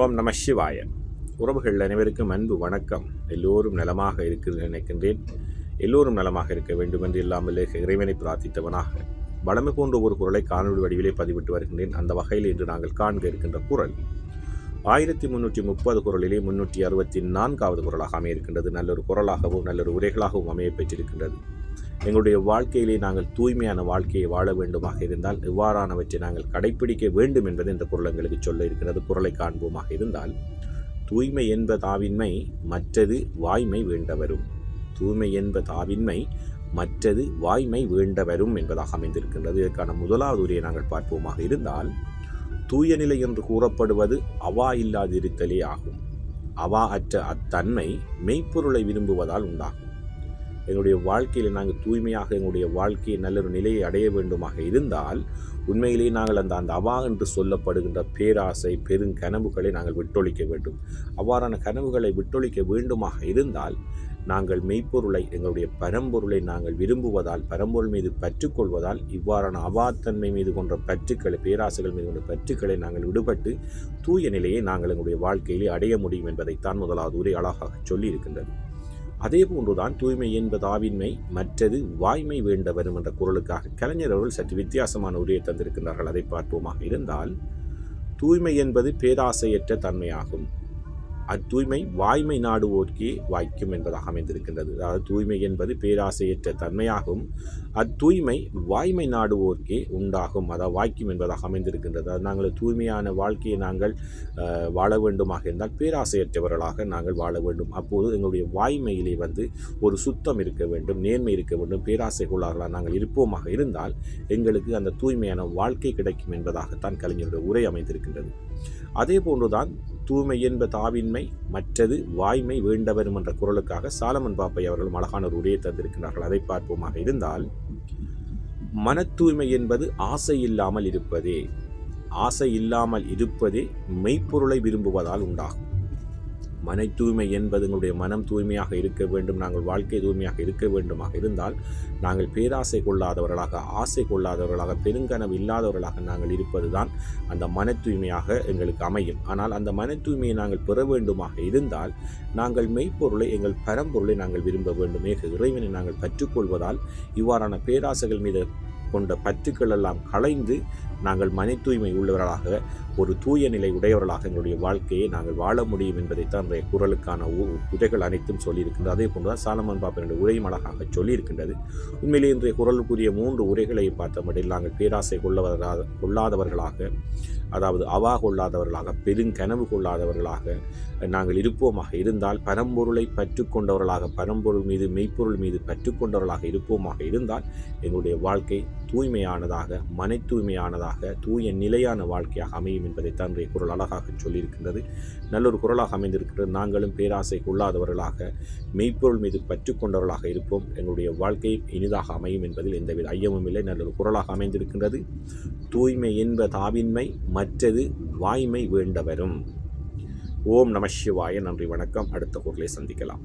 ஓம் நம சிவாய. உறவுகள் அனைவருக்கும் அன்பு வணக்கம். எல்லோரும் நலமாக இருக்கிறது நினைக்கின்றேன். எல்லோரும் நலமாக இருக்க வேண்டும் என்று இல்லாமல் இறைவனை பிரார்த்தித்தவனாக வளமை போன்ற ஒரு குரலை காணொலி வடிவிலே பதிவிட்டு வருகின்றேன். அந்த வகையில் இன்று நாங்கள் காண்க இருக்கின்ற குரல் 1330 குரலிலே 364வது குரலாக அமையிருக்கின்றது. நல்லொரு குரலாகவும் நல்லொரு உரைகளாகவும் அமைய பெற்றிருக்கின்றது. எங்களுடைய வாழ்க்கையிலே நாங்கள் தூய்மையான வாழ்க்கையை வாழ வேண்டுமாக இருந்தால் இவ்வாறானவற்றை நாங்கள் கடைப்பிடிக்க வேண்டும் என்பது இந்த குரல் எங்களுக்கு சொல்ல இருக்கிறது. குரலை காண்போமாக இருந்தால், தூய்மை என்பதாவின்மை மற்றது வாய்மை வேண்டவரும். தூய்மை என்பதாவின்மை மற்றது வாய்மை வேண்டவரும் என்பதாக அமைந்திருக்கின்றது. இதற்கான முதலாவது உரையை நாங்கள் பார்ப்போமாக இருந்தால், தூய நிலை என்று கூறப்படுவது அவா இல்லாதிருத்தலே ஆகும். அவா அற்ற அத்தன்மை மெய்ப்பொருளை விரும்புவதால் உண்டாகும். எங்களுடைய வாழ்க்கையில் நாங்கள் தூய்மையாக எங்களுடைய வாழ்க்கையை நல்லொரு நிலையை அடைய வேண்டுமாக இருந்தால் உண்மையிலேயே நாங்கள் அந்த அவா என்று சொல்லப்படுகின்ற பேராசை பெருங்கனவுகளை நாங்கள் விட்டொழிக்க வேண்டும். அவ்வாறான கனவுகளை விட்டொழிக்க வேண்டுமாக இருந்தால் நாங்கள் மெய்ப்பொருளை எங்களுடைய பரம்பொருளை நாங்கள் விரும்புவதால், பரம்பொருள் மீது பற்றுக்கொள்வதால் இவ்வாறான அவாத்தன்மை மீது கொண்ட பற்றுக்களை, பேராசைகள் மீது கொண்ட பற்றுக்களை நாங்கள் விடுபட்டு தூய நிலையை நாங்கள் எங்களுடைய வாழ்க்கையிலே அடைய முடியும் என்பதைத்தான் முதலாவது உரை அழகாக சொல்லி இருக்கின்றது. அதே போன்றுதான் தூய்மை என்பதாவின்மை மற்றது வாய்மை வேண்டவரும் என்ற குரலுக்காக கலைஞர் அவர்கள் சற்று வித்தியாசமான உரையை தந்திருக்கின்றார்கள். அதை பார்ப்போமாக இருந்தால், தூய்மை என்பது பேராசையற்ற தன்மையாகும். அத்தூய்மை வாய்மை நாடுவோர்க்கே வாய்க்கும் என்பதாக அமைந்திருக்கின்றது. அதாவது தூய்மை என்பது பேராசையற்ற தன்மையாகும். அத்தூய்மை வாய்மை நாடுவோர்க்கே உண்டாகும், அதாவது வாய்க்கும் என்பதாக அமைந்திருக்கின்றது. அது நாங்கள் தூய்மையான வாழ்க்கையை நாங்கள் வாழ வேண்டுமாக இருந்தால் பேராசையற்றவர்களாக நாங்கள் வாழ வேண்டும். அப்போது எங்களுடைய வாய்மையிலே ஒரு சுத்தம் இருக்க வேண்டும், நேர்மை இருக்க வேண்டும். பேராசை கொள்ளார்களாக நாங்கள் இருப்போமாக இருந்தால் எங்களுக்கு அந்த தூய்மையான வாழ்க்கை கிடைக்கும் என்பதாகத்தான் கலைஞருடைய உரை அமைந்திருக்கின்றது. அதே போன்றுதான் தூய்மை என்பதாவின்மை மற்றது வாய்மை வேண்டவரும் என்ற குரலுக்காக சாலமன் பாப்பை அவர்கள் அழகான ஒரு உரையை தந்திருக்கிறார்கள். அதை பார்ப்போமாக இருந்தால், மன தூய்மை என்பது ஆசை இல்லாமல் இருப்பதே. ஆசை இல்லாமல் இருப்பதே மெய்ப்பொருளை விரும்புவதால் உண்டாகும். மன தூய்மை என்பது எங்களுடைய மனம் தூய்மையாக இருக்க வேண்டும், நாங்கள் வாழ்க்கை தூய்மையாக இருக்க வேண்டுமாக இருந்தால் நாங்கள் பேராசை கொள்ளாதவர்களாக, ஆசை கொள்ளாதவர்களாக, பெருங்கனவு இல்லாதவர்களாக நாங்கள் இருப்பது தான் அந்த மன தூய்மையாக எங்களுக்கு அமையும். ஆனால் அந்த மன தூய்மையை நாங்கள் பெற வேண்டுமாக இருந்தால் நாங்கள் மெய்ப்பொருளை, எங்கள் பரம்பொருளை நாங்கள் விரும்ப வேண்டும். இறைவனை நாங்கள் பற்றுக்கொள்வதால் இவ்வாறான பேராசைகள் மீது கொண்ட பற்றுக்கள் எல்லாம் களைந்து நாங்கள் மன தூய்மை உள்ளவர்களாக, ஒரு தூய நிலை உடையவர்களாக எங்களுடைய வாழ்க்கையை நாங்கள் வாழ முடியும் என்பதைத்தான் இன்றைய குரலுக்கான உரைகள் அனைத்தும் சொல்லியிருக்கின்றது. அதே போன்றுதான் சாலமன் பாப்பனுடைய உரையும் அழகாக சொல்லியிருக்கின்றது. உண்மையிலே இன்றைய குரலுக்குரிய 3 உரைகளை பார்த்தபடியில் நாங்கள் பேராசை கொள்ளாதவர்களாக, அதாவது அவா கொள்ளாதவர்களாக, பெருங்கனவு கொள்ளாதவர்களாக நாங்கள் இருப்போமாக இருந்தால், பரம்பொருளை பற்றுக்கொண்டவர்களாக, பரம்பொருள் மீது மெய்ப்பொருள் மீது பற்றுக்கொண்டவர்களாக இருப்போமாக இருந்தால் எங்களுடைய வாழ்க்கை தூய்மையானதாக, மன தூய்மையானதாக, தூய நிலையான வாழ்க்கையாக அமையும் என்பதைத்தான் இன்றைய குரல் அழகாக சொல்லியிருக்கின்றது. நல்லொரு குரலாக அமைந்திருக்கிறது. நாங்களும் பேராசை கொள்ளாதவர்களாக, மெய்ப்பொருள் மீது பற்றுக்கொண்டவர்களாக இருப்போம். எங்களுடைய வாழ்க்கை இனிதாக அமையும் என்பதில் எந்தவித ஐயமும் இல்லை. நல்லொரு குரலாக அமைந்திருக்கின்றது. தூய்மை என்பதாவின்மை மற்றது வாய்மை வேண்டவரும். ஓம் நம சிவாய. நன்றி, வணக்கம். அடுத்த குரலை சந்திக்கலாம்.